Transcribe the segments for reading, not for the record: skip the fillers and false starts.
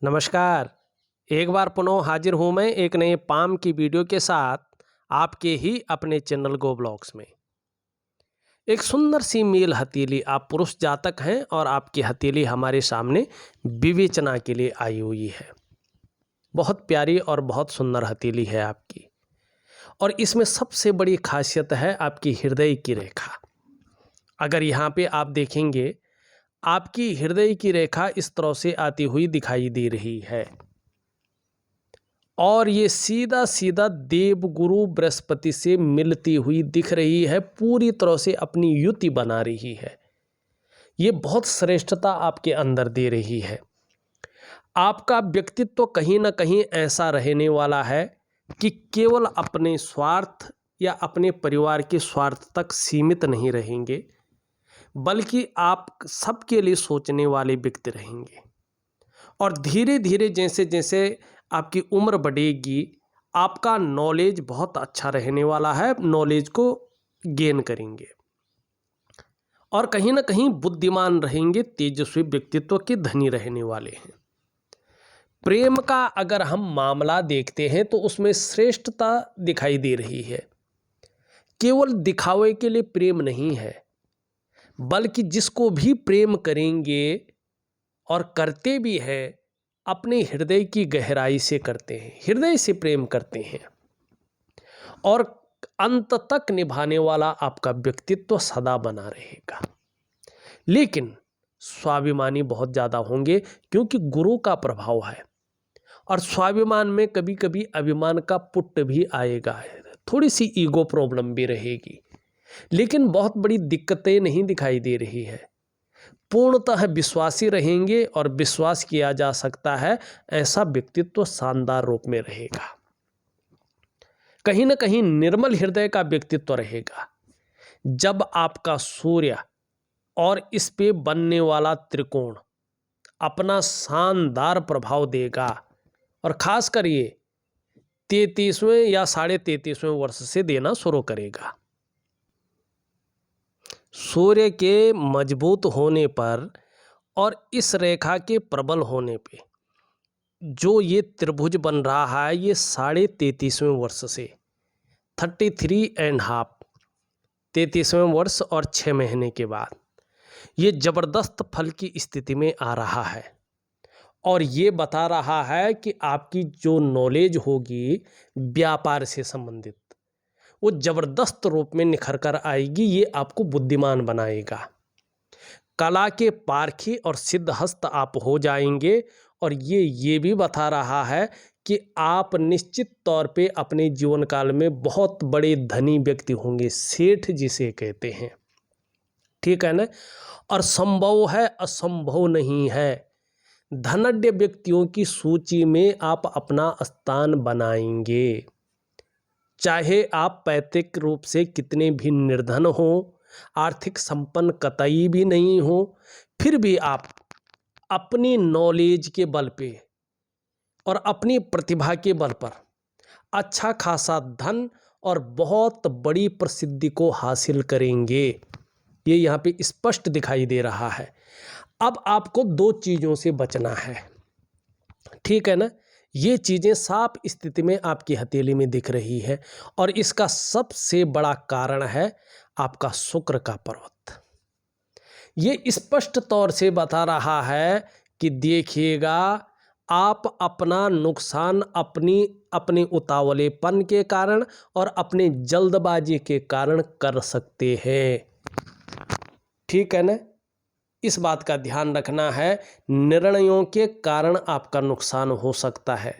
नमस्कार। एक बार पुनः हाजिर हूँ मैं एक नए पाम की वीडियो के साथ आपके ही अपने चैनल गो ब्लॉग्स में। एक सुंदर सी मेल हथेली, आप पुरुष जातक हैं और आपकी हथेली हमारे सामने विवेचना के लिए आई हुई है। बहुत प्यारी और बहुत सुंदर हथेली है आपकी, और इसमें सबसे बड़ी खासियत है आपकी हृदय की रेखा। अगर यहाँ पे आप देखेंगे, आपकी हृदय की रेखा इस तरह से आती हुई दिखाई दे रही है, और ये सीधा सीधा देवगुरु बृहस्पति से मिलती हुई दिख रही है, पूरी तरह से अपनी युति बना रही है। ये बहुत श्रेष्ठता आपके अंदर दे रही है। आपका व्यक्तित्व कहीं ना कहीं ऐसा रहने वाला है कि केवल अपने स्वार्थ या अपने परिवार के स्वार्थ तक सीमित नहीं रहेंगे, बल्कि आप सबके लिए सोचने वाले व्यक्ति रहेंगे। और धीरे धीरे जैसे जैसे आपकी उम्र बढ़ेगी, आपका नॉलेज बहुत अच्छा रहने वाला है, नॉलेज को गेन करेंगे और कहीं ना कहीं बुद्धिमान रहेंगे, तेजस्वी व्यक्तित्व के धनी रहने वाले हैं। प्रेम का अगर हम मामला देखते हैं तो उसमें श्रेष्ठता दिखाई दे रही है। केवल दिखावे के लिए प्रेम नहीं है, बल्कि जिसको भी प्रेम करेंगे और करते भी हैं, अपने हृदय की गहराई से करते हैं, हृदय से प्रेम करते हैं, और अंत तक निभाने वाला आपका व्यक्तित्व सदा बना रहेगा। लेकिन स्वाभिमानी बहुत ज़्यादा होंगे, क्योंकि गुरु का प्रभाव है, और स्वाभिमान में कभी कभी अभिमान का पुट भी आएगा, थोड़ी सी ईगो प्रॉब्लम भी रहेगी, लेकिन बहुत बड़ी दिक्कतें नहीं दिखाई दे रही है। पूर्णतः विश्वासी रहेंगे और विश्वास किया जा सकता है, ऐसा व्यक्तित्व शानदार रूप में रहेगा। कहीं ना कहीं निर्मल हृदय का व्यक्तित्व रहेगा। जब आपका सूर्य और इस पे बनने वाला त्रिकोण अपना शानदार प्रभाव देगा, और खासकर ये 33वें या 33.5वें वर्ष से देना शुरू करेगा। सूर्य के मजबूत होने पर और इस रेखा के प्रबल होने पे जो ये त्रिभुज बन रहा है, ये 33.5वें वर्ष से 33.5 33वें वर्ष और 6 महीने के बाद ये जबरदस्त फल की स्थिति में आ रहा है। और ये बता रहा है कि आपकी जो नॉलेज होगी व्यापार से संबंधित, वो जबरदस्त रूप में निखर कर आएगी। ये आपको बुद्धिमान बनाएगा, कला के पारखी और सिद्धहस्त आप हो जाएंगे। और ये भी बता रहा है कि आप निश्चित तौर पे अपने जीवन काल में बहुत बड़े धनी व्यक्ति होंगे, सेठ जिसे कहते हैं, ठीक है ना। और संभव है, असंभव नहीं है, धनाढ्य व्यक्तियों की सूची में आप अपना स्थान बनाएंगे। चाहे आप पैतृक रूप से कितने भी निर्धन हो, आर्थिक संपन्न कतई भी नहीं हो, फिर भी आप अपनी नॉलेज के बल पे और अपनी प्रतिभा के बल पर अच्छा खासा धन और बहुत बड़ी प्रसिद्धि को हासिल करेंगे। ये यहाँ पे स्पष्ट दिखाई दे रहा है। अब आपको दो चीज़ों से बचना है, ठीक है ना। ये चीज़ें साफ स्थिति में आपकी हथेली में दिख रही है, और इसका सबसे बड़ा कारण है आपका शुक्र का पर्वत। ये स्पष्ट तौर से बता रहा है कि देखिएगा, आप अपना नुकसान अपने उतावलेपन के कारण और अपने जल्दबाजी के कारण कर सकते हैं, ठीक है ना। इस बात का ध्यान रखना है, निर्णयों के कारण आपका नुकसान हो सकता है।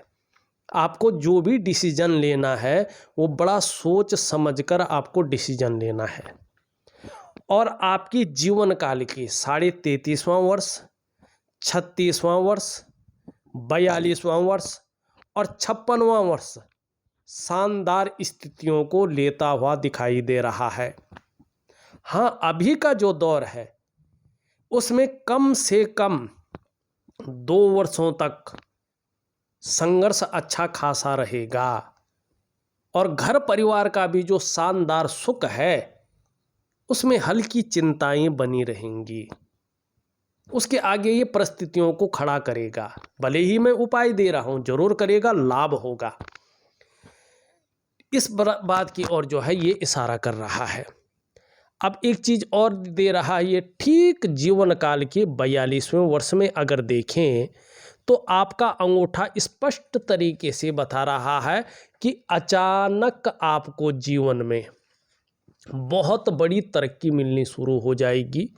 आपको जो भी डिसीजन लेना है वो बड़ा सोच समझकर आपको डिसीजन लेना है। और आपकी जीवन काल की 33.5वां वर्ष, 36वां वर्ष, 42वां वर्ष और 56वां वर्ष शानदार स्थितियों को लेता हुआ दिखाई दे रहा है। हाँ, अभी का जो दौर है उसमें कम से कम 2 वर्षों तक संघर्ष अच्छा खासा रहेगा, और घर परिवार का भी जो शानदार सुख है उसमें हल्की चिंताएं बनी रहेंगी। उसके आगे ये परिस्थितियों को खड़ा करेगा। भले ही मैं उपाय दे रहा हूं, जरूर करेगा, लाभ होगा। इस बात की ओर जो है ये इशारा कर रहा है। अब एक चीज और दे रहा है, ये ठीक जीवन काल के 42वें वर्ष में अगर देखें तो आपका अंगूठा स्पष्ट तरीके से बता रहा है कि अचानक आपको जीवन में बहुत बड़ी तरक्की मिलनी शुरू हो जाएगी।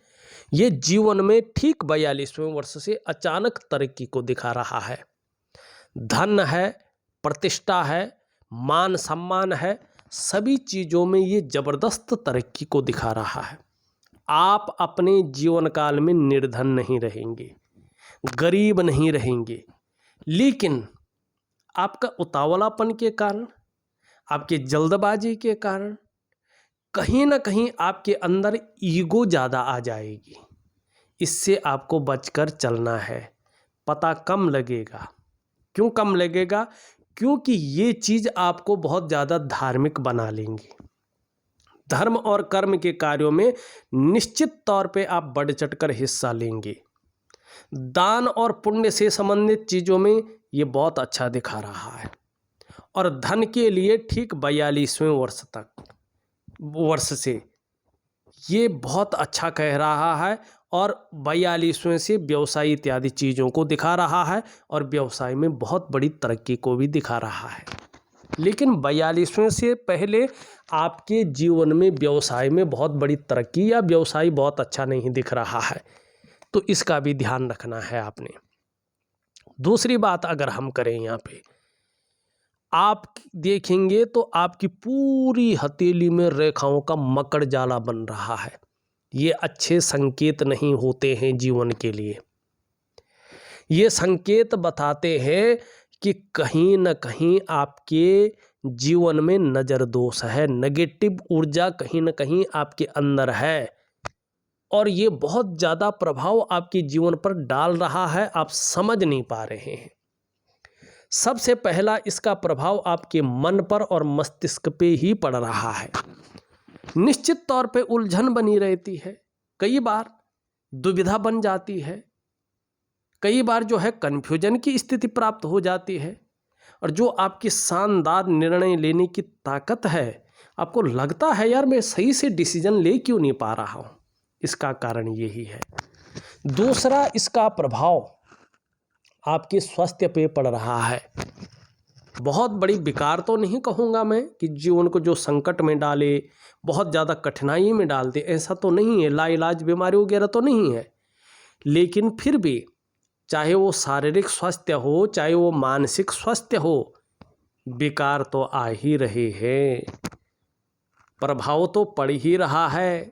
ये जीवन में ठीक 42वें वर्ष से अचानक तरक्की को दिखा रहा है। धन है, प्रतिष्ठा है, मान सम्मान है, सभी चीज़ों में ये ज़बरदस्त तरक्की को दिखा रहा है। आप अपने जीवन काल में निर्धन नहीं रहेंगे, गरीब नहीं रहेंगे, लेकिन आपका उतावलापन के कारण, आपके जल्दबाजी के कारण कहीं ना कहीं आपके अंदर ईगो ज़्यादा आ जाएगी। इससे आपको बचकर चलना है। पता कम लगेगा। क्यों कम लगेगा? क्योंकि ये चीज़ आपको बहुत ज़्यादा धार्मिक बना लेंगी। धर्म और कर्म के कार्यों में निश्चित तौर पे आप बढ़ चढ़कर हिस्सा लेंगे। दान और पुण्य से संबंधित चीज़ों में ये बहुत अच्छा दिखा रहा है। और धन के लिए ठीक 42वें वर्ष से ये बहुत अच्छा कह रहा है। और 42वें से व्यवसाय इत्यादि चीज़ों को दिखा रहा है और व्यवसाय में बहुत बड़ी तरक्की को भी दिखा रहा है। लेकिन 42वें से पहले आपके जीवन में व्यवसाय में बहुत बड़ी तरक्की या व्यवसाय बहुत अच्छा नहीं दिख रहा है, तो इसका भी ध्यान रखना है आपने। दूसरी बात अगर हम करें, यहाँ पे आप देखेंगे तो आपकी पूरी हथेली में रेखाओं का मकड़ जाला बन रहा है। ये अच्छे संकेत नहीं होते हैं जीवन के लिए। ये संकेत बताते हैं कि कहीं न कहीं आपके जीवन में नज़र दोष है, नेगेटिव ऊर्जा कहीं न कहीं आपके अंदर है और ये बहुत ज़्यादा प्रभाव आपके जीवन पर डाल रहा है, आप समझ नहीं पा रहे हैं। सबसे पहला इसका प्रभाव आपके मन पर और मस्तिष्क पे ही पड़ रहा है। निश्चित तौर पे उलझन बनी रहती है, कई बार दुविधा बन जाती है, कई बार जो है कन्फ्यूजन की स्थिति प्राप्त हो जाती है। और जो आपकी शानदार निर्णय लेने की ताकत है, आपको लगता है यार मैं सही से डिसीजन ले क्यों नहीं पा रहा हूँ, इसका कारण यही है। दूसरा इसका प्रभाव आपके स्वास्थ्य पे पड़ रहा है। बहुत बड़ी विकार तो नहीं कहूँगा मैं कि जीवन को जो संकट में डाले, बहुत ज़्यादा कठिनाई में डाल दे, ऐसा तो नहीं है, लाइलाज बीमारी वगैरह तो नहीं है। लेकिन फिर भी चाहे वो शारीरिक स्वास्थ्य हो, चाहे वो मानसिक स्वास्थ्य हो, विकार तो आ ही रहे हैं, प्रभाव तो पड़ ही रहा है।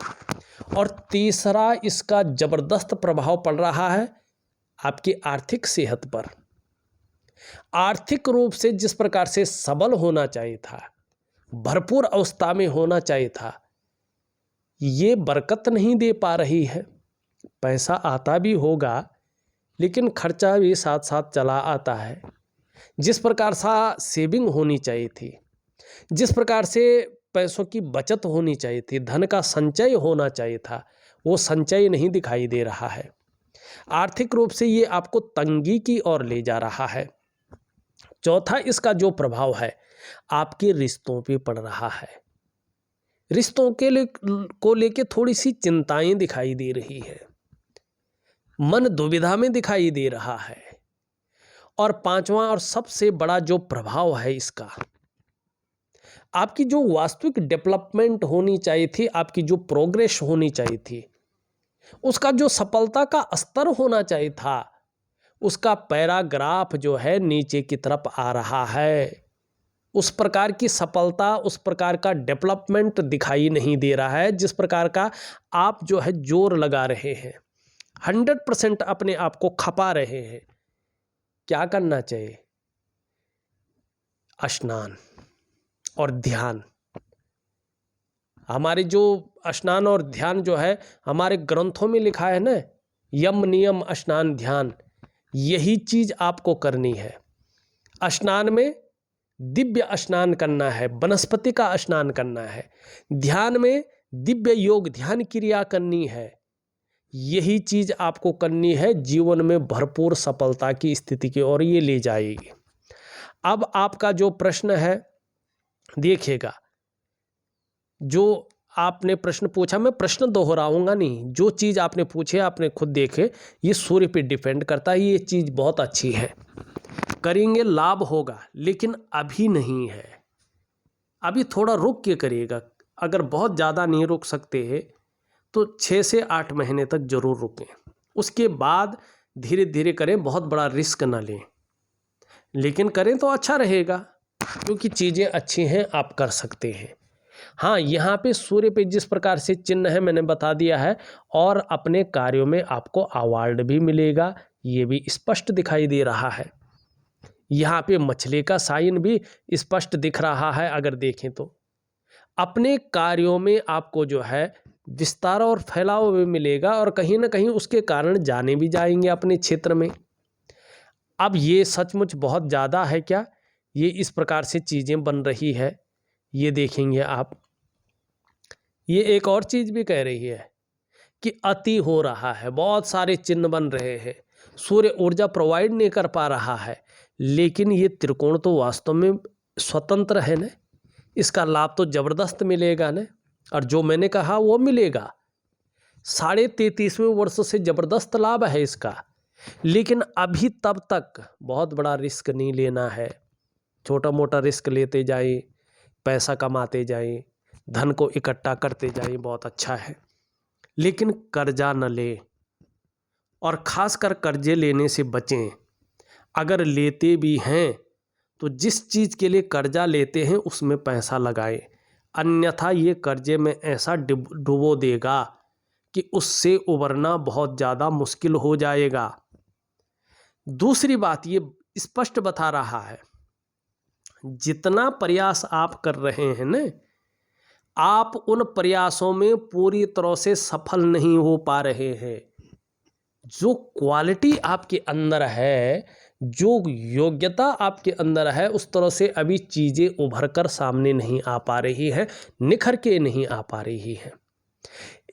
और तीसरा इसका ज़बरदस्त प्रभाव पड़ रहा है आपकी आर्थिक सेहत पर। आर्थिक रूप से जिस प्रकार से सबल होना चाहिए था, भरपूर अवस्था में होना चाहिए था, ये बरकत नहीं दे पा रही है। पैसा आता भी होगा लेकिन खर्चा भी साथ साथ चला आता है। जिस प्रकार सा सेविंग होनी चाहिए थी, जिस प्रकार से पैसों की बचत होनी चाहिए थी, धन का संचय होना चाहिए था, वो संचय नहीं दिखाई दे रहा है। आर्थिक रूप से ये आपको तंगी की ओर ले जा रहा है। चौथा इसका जो प्रभाव है आपके रिश्तों पे पड़ रहा है। रिश्तों को लेके थोड़ी सी चिंताएं दिखाई दे रही है, मन दुविधा में दिखाई दे रहा है। और पांचवा और सबसे बड़ा जो प्रभाव है इसका, आपकी जो वास्तविक डेवलपमेंट होनी चाहिए थी, आपकी जो प्रोग्रेस होनी चाहिए थी, उसका जो सफलता का स्तर होना चाहिए था, उसका पैराग्राफ जो है नीचे की तरफ आ रहा है। उस प्रकार की सफलता, उस प्रकार का डेवलपमेंट दिखाई नहीं दे रहा है जिस प्रकार का आप जो है जोर लगा रहे हैं, 100% अपने आप को खपा रहे हैं। क्या करना चाहिए? स्नान और ध्यान। हमारे जो स्नान और ध्यान जो है हमारे ग्रंथों में लिखा है ना, यम नियम स्नान ध्यान, यही चीज आपको करनी है। स्नान में दिव्य स्नान करना है, वनस्पति का स्नान करना है। ध्यान में दिव्य योग ध्यान क्रिया करनी है। यही चीज़ आपको करनी है, जीवन में भरपूर सफलता की स्थिति की ओर ये ले जाएगी। अब आपका जो प्रश्न है देखिएगा, जो आपने प्रश्न पूछा, मैं प्रश्न दोहराऊंगा नहीं, जो चीज़ आपने पूछे आपने खुद देखे, ये सूर्य पे डिपेंड करता है। ये चीज़ बहुत अच्छी है, करेंगे लाभ होगा, लेकिन अभी नहीं है, अभी थोड़ा रुक के करिएगा। अगर बहुत ज़्यादा नहीं रुक सकते हैं तो 6 से 8 महीने तक ज़रूर रुकें, उसके बाद धीरे धीरे करें, बहुत बड़ा रिस्क ना लें, लेकिन करें तो अच्छा रहेगा, क्योंकि चीज़ें अच्छी हैं, आप कर सकते हैं। हाँ, यहाँ पे सूर्य पे जिस प्रकार से चिन्ह है मैंने बता दिया है, और अपने कार्यों में आपको अवार्ड भी मिलेगा, ये भी स्पष्ट दिखाई दे रहा है। यहाँ पे मछली का साइन भी स्पष्ट दिख रहा है। अगर देखें तो अपने कार्यों में आपको जो है विस्तार और फैलाव भी मिलेगा, और कहीं ना कहीं उसके कारण जाने भी जाएंगे अपने क्षेत्र में। अब ये सचमुच बहुत ज़्यादा है क्या, ये इस प्रकार से चीज़ें बन रही है, ये देखेंगे आप। ये एक और चीज़ भी कह रही है कि अति हो रहा है, बहुत सारे चिन्ह बन रहे हैं, सूर्य ऊर्जा प्रोवाइड नहीं कर पा रहा है, लेकिन ये त्रिकोण तो वास्तव में स्वतंत्र है ना, इसका लाभ तो ज़बरदस्त मिलेगा ना, और जो मैंने कहा वो मिलेगा। 33.5वें वर्ष से ज़बरदस्त लाभ है इसका, लेकिन अभी तब तक बहुत बड़ा रिस्क नहीं लेना है, छोटा मोटा रिस्क लेते जाएं, पैसा कमाते जाएं, धन को इकट्ठा करते जाएं, बहुत अच्छा है, लेकिन कर्जा न लें, और ख़ासकर कर्जे लेने से बचें। अगर लेते भी हैं तो जिस चीज़ के लिए कर्जा लेते हैं उसमें पैसा लगाएं, अन्यथा ये कर्जे में ऐसा डुबो देगा कि उससे उबरना बहुत ज़्यादा मुश्किल हो जाएगा। दूसरी बात ये स्पष्ट बता रहा है, जितना प्रयास आप कर रहे हैं ना, आप उन प्रयासों में पूरी तरह से सफल नहीं हो पा रहे हैं। जो क्वालिटी आपके अंदर है, जो योग्यता आपके अंदर है, उस तरह से अभी चीज़ें उभर कर सामने नहीं आ पा रही है, निखर के नहीं आ पा रही है।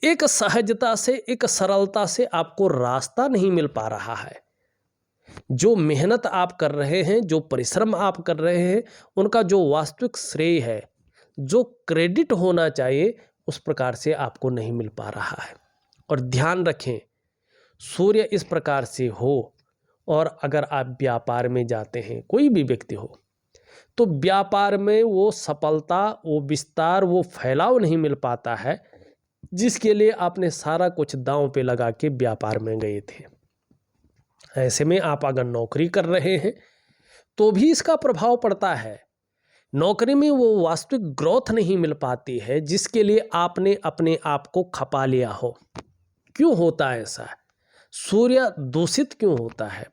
एक सहजता से, एक सरलता से आपको रास्ता नहीं मिल पा रहा है। जो मेहनत आप कर रहे हैं, जो परिश्रम आप कर रहे हैं, उनका जो वास्तविक श्रेय है, जो क्रेडिट होना चाहिए, उस प्रकार से आपको नहीं मिल पा रहा है। और ध्यान रखें, सूर्य इस प्रकार से हो, और अगर आप व्यापार में जाते हैं, कोई भी व्यक्ति हो, तो व्यापार में वो सफलता, वो विस्तार, वो फैलाव नहीं मिल पाता है जिसके लिए आपने सारा कुछ दांव पे लगा के व्यापार में गए थे। ऐसे में आप अगर नौकरी कर रहे हैं तो भी इसका प्रभाव पड़ता है। नौकरी में वो वास्तविक ग्रोथ नहीं मिल पाती है जिसके लिए आपने अपने आप को खपा लिया हो। क्यों होता है ऐसा? सूर्य दूषित क्यों होता है?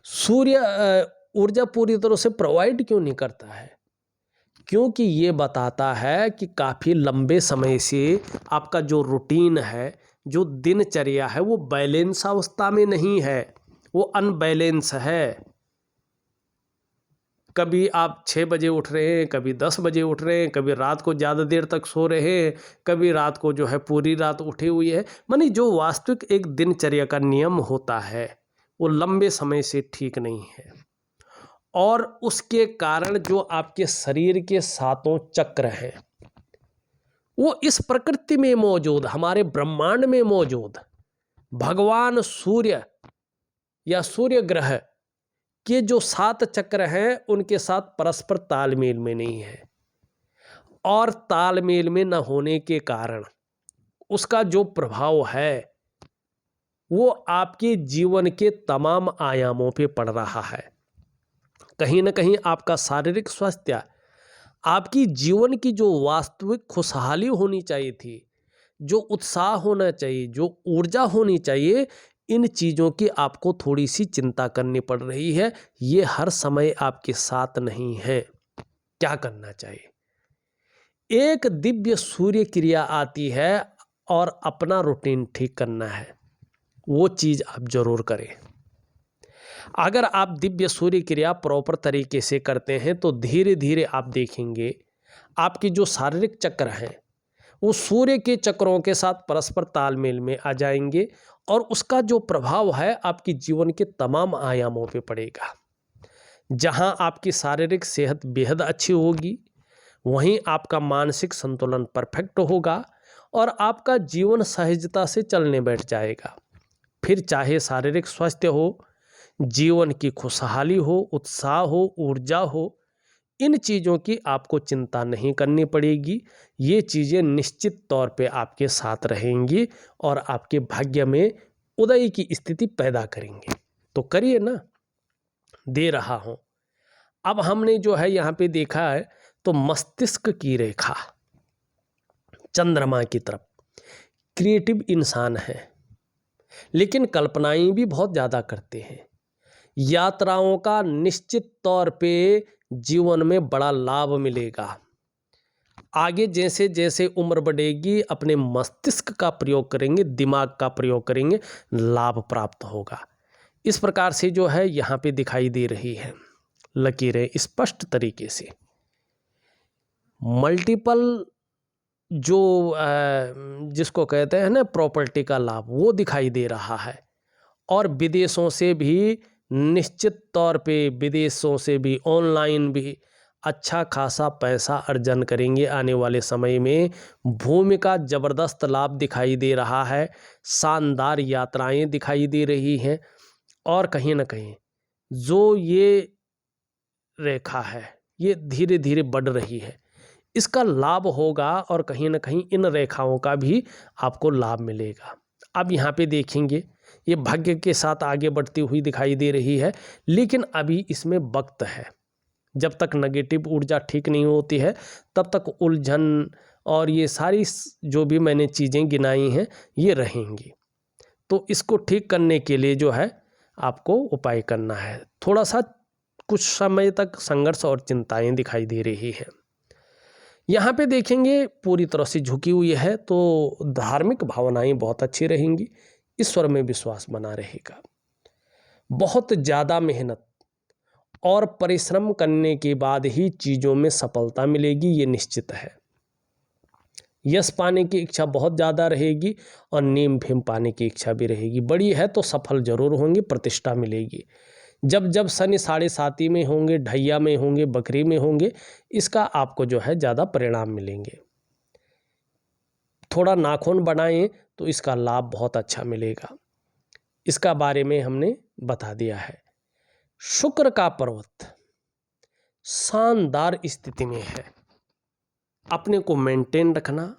सूर्य ऊर्जा पूरी तरह से प्रोवाइड क्यों नहीं करता है? क्योंकि ये बताता है कि काफ़ी लंबे समय से आपका जो रूटीन है, जो दिनचर्या है, वो बैलेंस अवस्था में नहीं है, वो अनबैलेंस है। कभी आप 6 बजे उठ रहे हैं, कभी 10 बजे उठ रहे हैं, कभी रात को ज़्यादा देर तक सो रहे हैं, कभी रात को जो है पूरी रात उठी हुई है। मानी जो वास्तविक एक दिनचर्या का नियम होता है वो लंबे समय से ठीक नहीं है, और उसके कारण जो आपके शरीर के 7 चक्र हैं वो इस प्रकृति में मौजूद, हमारे ब्रह्मांड में मौजूद भगवान सूर्य या सूर्य ग्रह के जो 7 चक्र हैं उनके साथ परस्पर तालमेल में नहीं है, और तालमेल में न होने के कारण उसका जो प्रभाव है वो आपके जीवन के तमाम आयामों पे पड़ रहा है। कहीं ना कहीं आपका शारीरिक स्वास्थ्य, आपकी जीवन की जो वास्तविक खुशहाली होनी चाहिए थी, जो उत्साह होना चाहिए, जो ऊर्जा होनी चाहिए, इन चीज़ों की आपको थोड़ी सी चिंता करनी पड़ रही है। ये हर समय आपके साथ नहीं है। क्या करना चाहिए? एक दिव्य सूर्य क्रिया आती है और अपना रूटीन ठीक करना है, वो चीज़ आप जरूर करें। अगर आप दिव्य सूर्य क्रिया प्रॉपर तरीके से करते हैं तो धीरे धीरे आप देखेंगे आपके जो शारीरिक चक्र हैं वो सूर्य के चक्रों के साथ परस्पर तालमेल में आ जाएंगे और उसका जो प्रभाव है आपकी जीवन के तमाम आयामों पे पड़ेगा। जहां आपकी शारीरिक सेहत बेहद अच्छी होगी, वहीं आपका मानसिक संतुलन परफेक्ट होगा और आपका जीवन सहजता से चलने बैठ जाएगा। फिर चाहे शारीरिक स्वास्थ्य हो, जीवन की खुशहाली हो, उत्साह हो, ऊर्जा हो, इन चीज़ों की आपको चिंता नहीं करनी पड़ेगी। ये चीज़ें निश्चित तौर पे आपके साथ रहेंगी और आपके भाग्य में उदय की स्थिति पैदा करेंगे। तो करिए ना, दे रहा हूँ। अब हमने जो है यहाँ पे देखा है तो मस्तिष्क की रेखा चंद्रमा की तरफ, क्रिएटिव इंसान है लेकिन कल्पनाएं भी बहुत ज़्यादा करते हैं। यात्राओं का निश्चित तौर पे जीवन में बड़ा लाभ मिलेगा। आगे जैसे जैसे उम्र बढ़ेगी अपने मस्तिष्क का प्रयोग करेंगे, दिमाग का प्रयोग करेंगे, लाभ प्राप्त होगा। इस प्रकार से जो है यहाँ पे दिखाई दे रही है लकीरें स्पष्ट तरीके से। मल्टीपल जो जिसको कहते हैं ना प्रॉपर्टी का लाभ, वो दिखाई दे रहा है। और विदेशों से भी निश्चित तौर पे, विदेशों से भी ऑनलाइन भी अच्छा खासा पैसा अर्जन करेंगे आने वाले समय में। भूमि का ज़बरदस्त लाभ दिखाई दे रहा है, शानदार यात्राएं दिखाई दे रही हैं और कहीं ना कहीं जो ये रेखा है ये धीरे धीरे बढ़ रही है, इसका लाभ होगा और कहीं ना कहीं इन रेखाओं का भी आपको लाभ मिलेगा। अब यहाँ पे देखेंगे ये भाग्य के साथ आगे बढ़ती हुई दिखाई दे रही है, लेकिन अभी इसमें वक्त है। जब तक नेगेटिव ऊर्जा ठीक नहीं होती है तब तक उलझन और ये सारी जो भी मैंने चीज़ें गिनाई हैं ये रहेंगी। तो इसको ठीक करने के लिए जो है आपको उपाय करना है। थोड़ा सा कुछ समय तक संघर्ष और चिंताएं दिखाई दे रही है। यहाँ पे देखेंगे पूरी तरह से झुकी हुई है तो धार्मिक भावनाएं बहुत अच्छी रहेंगी, ईश्वर में विश्वास बना रहेगा। बहुत ज़्यादा मेहनत और परिश्रम करने के बाद ही चीज़ों में सफलता मिलेगी, ये निश्चित है। यश पाने की इच्छा बहुत ज़्यादा रहेगी और नीम फेम पाने की इच्छा भी रहेगी। बड़ी है तो सफल जरूर होंगे, प्रतिष्ठा मिलेगी। जब जब शनि 7.5 में होंगे, ढैया में होंगे, बकरी में होंगे, इसका आपको जो है ज़्यादा परिणाम मिलेंगे। थोड़ा नाखून बनाएं तो इसका लाभ बहुत अच्छा मिलेगा। इसका बारे में हमने बता दिया है। शुक्र का पर्वत शानदार स्थिति में है। अपने को मेंटेन रखना,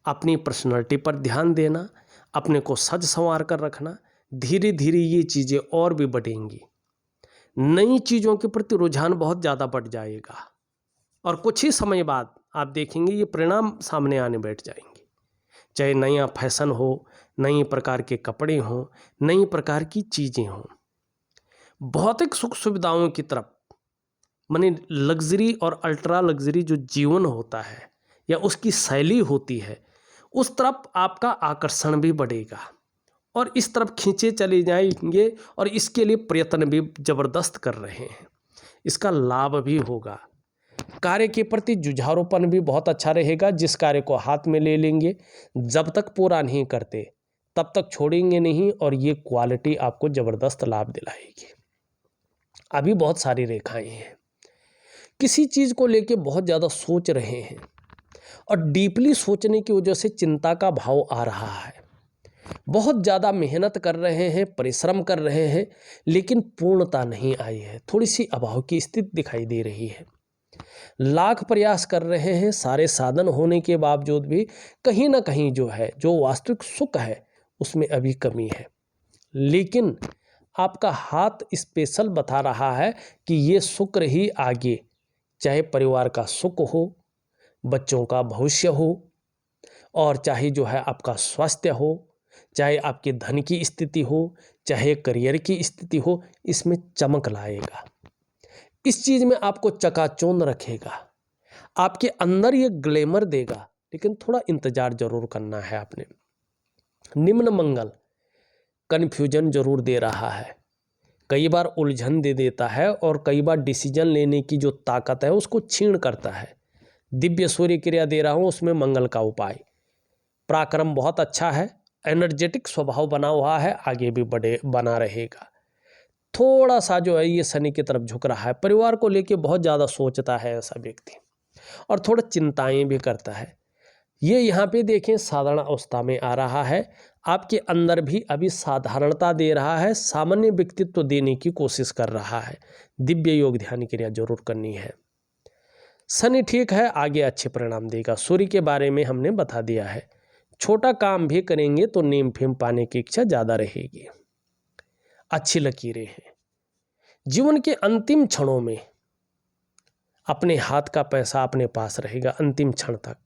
अपनी पर्सनालिटी पर ध्यान देना, अपने को सज संवार कर रखना, धीरे धीरे ये चीज़ें और भी बढ़ेंगी। नई चीज़ों के प्रति रुझान बहुत ज़्यादा बढ़ जाएगा और कुछ ही समय बाद आप देखेंगे ये परिणाम सामने आने बैठ जाएंगे। चाहे नया फैशन हो, नई प्रकार के कपड़े हों, नई प्रकार की चीज़ें हों, भौतिक सुख सुविधाओं की तरफ, माने लग्जरी और अल्ट्रा लग्जरी जो जीवन होता है या उसकी शैली होती है, उस तरफ आपका आकर्षण भी बढ़ेगा और इस तरफ खींचे चले जाएंगे और इसके लिए प्रयत्न भी ज़बरदस्त कर रहे हैं। इसका लाभ भी होगा। कार्य के प्रति जुझारूपन भी बहुत अच्छा रहेगा। जिस कार्य को हाथ में ले लेंगे, जब तक पूरा नहीं करते तब तक छोड़ेंगे नहीं और ये क्वालिटी आपको ज़बरदस्त लाभ दिलाएगी। अभी बहुत सारी रेखाएं हैं, किसी चीज़ को लेके बहुत ज़्यादा सोच रहे हैं और डीपली सोचने की वजह से चिंता का भाव आ रहा है। बहुत ज़्यादा मेहनत कर रहे हैं, परिश्रम कर रहे हैं, लेकिन पूर्णता नहीं आई है। थोड़ी सी अभाव की स्थिति दिखाई दे रही है। लाख प्रयास कर रहे हैं, सारे साधन होने के बावजूद भी कहीं ना कहीं जो है, जो वास्तविक सुख है उसमें अभी कमी है। लेकिन आपका हाथ स्पेशल बता रहा है कि ये शुक्र ही आगे, चाहे परिवार का सुख हो, बच्चों का भविष्य हो, और चाहे जो है आपका स्वास्थ्य हो, चाहे आपके धन की स्थिति हो, चाहे करियर की स्थिति हो, इसमें चमक लाएगा। इस चीज़ में आपको चकाचौंध रखेगा, आपके अंदर ये ग्लैमर देगा। लेकिन थोड़ा इंतजार जरूर करना है आपने। निम्न मंगल कन्फ्यूजन जरूर दे रहा है, कई बार उलझन दे देता है और कई बार डिसीजन लेने की जो ताकत है उसको छीण करता है। दिव्य सूर्य क्रिया दे रहा हूँ, उसमें मंगल का उपाय, पराक्रम बहुत अच्छा है, एनर्जेटिक स्वभाव बना हुआ है, आगे भी बना रहेगा। थोड़ा सा जो है ये शनि की तरफ झुक रहा है, परिवार को लेके बहुत ज़्यादा सोचता है ऐसा व्यक्ति, और थोड़ा चिंताएं भी करता है। ये यहाँ पे देखें साधारण अवस्था में आ रहा है, आपके अंदर भी अभी साधारणता दे रहा है, सामान्य व्यक्तित्व देने की कोशिश कर रहा है। दिव्य योग ध्यान क्रिया जरूर करनी है। शनि ठीक है, आगे अच्छे परिणाम देगा। सूर्य के बारे में हमने बता दिया है, छोटा काम भी करेंगे तो नेम फेम पाने की इच्छा ज़्यादा रहेगी। अच्छी लकीरें हैं। जीवन के अंतिम क्षणों में अपने हाथ का पैसा अपने पास रहेगा अंतिम क्षण तक।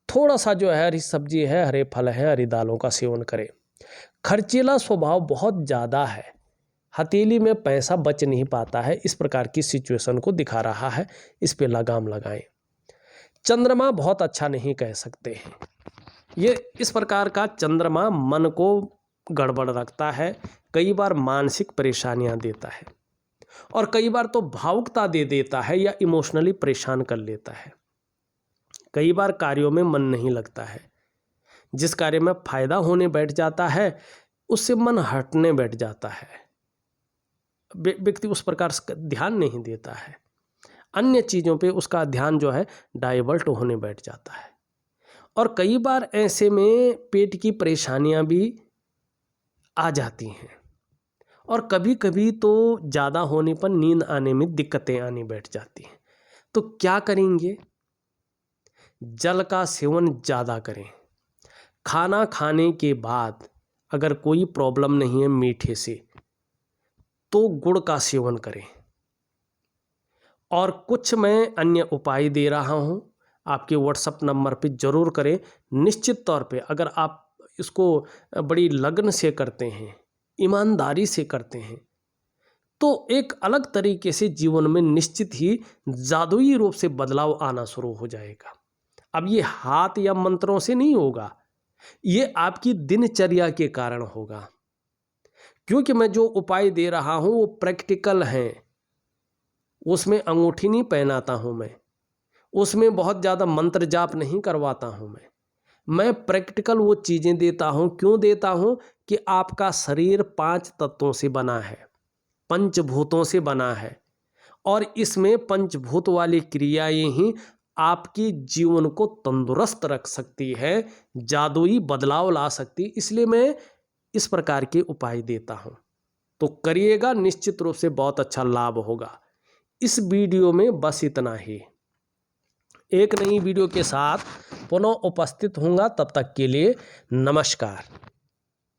थोड़ा सा जो है हरी सब्जी है, हरे फल है, हरी दालों का सेवन करें। खर्चीला स्वभाव बहुत ज़्यादा है, हथेली में पैसा बच नहीं पाता है, इस प्रकार की सिचुएशन को दिखा रहा है, इस पे लगाम लगाएं। चंद्रमा बहुत अच्छा नहीं कह सकते हैं, ये इस प्रकार का चंद्रमा मन को गड़बड़ रखता है, कई बार मानसिक परेशानियां देता है, और कई बार तो भावुकता दे देता है या इमोशनली परेशान कर लेता है। कई बार कार्यों में मन नहीं लगता है, जिस कार्य में फायदा होने बैठ जाता है उससे मन हटने बैठ जाता है, व्यक्ति उस प्रकार से ध्यान नहीं देता है, अन्य चीज़ों पे उसका ध्यान जो है डाइवर्ट होने बैठ जाता है। और कई बार ऐसे में पेट की परेशानियां भी आ जाती हैं, और कभी कभी तो ज़्यादा होने पर नींद आने में दिक्कतें आने बैठ जाती हैं। तो क्या करेंगे? जल का सेवन ज़्यादा करें। खाना खाने के बाद अगर कोई प्रॉब्लम नहीं है मीठे से, तो गुड़ का सेवन करें। और कुछ मैं अन्य उपाय दे रहा हूं, आपके व्हाट्सएप नंबर पे ज़रूर करें। निश्चित तौर पे अगर आप इसको बड़ी लगन से करते हैं, ईमानदारी से करते हैं, तो एक अलग तरीके से जीवन में निश्चित ही जादुई रूप से बदलाव आना शुरू हो जाएगा। अब ये हाथ या मंत्रों से नहीं होगा, ये आपकी दिनचर्या के कारण होगा, क्योंकि मैं जो उपाय दे रहा हूं वो प्रैक्टिकल हैं। उसमें अंगूठी नहीं पहनाता हूं मैं, उसमें बहुत ज़्यादा मंत्र जाप नहीं करवाता हूं मैं प्रैक्टिकल वो चीज़ें देता हूं। क्यों देता हूं? कि आपका शरीर 5 तत्वों से बना है, पंचभूतों से बना है, और इसमें पंचभूत वाली क्रियाएं ही आपकी जीवन को तंदुरुस्त रख सकती है, जादुई बदलाव ला सकती। इसलिए मैं इस प्रकार के उपाय देता हूं, तो करिएगा, निश्चित रूप से बहुत अच्छा लाभ होगा। इस वीडियो में बस इतना ही। एक नई वीडियो के साथ पुनः उपस्थित होऊंगा, तब तक के लिए नमस्कार।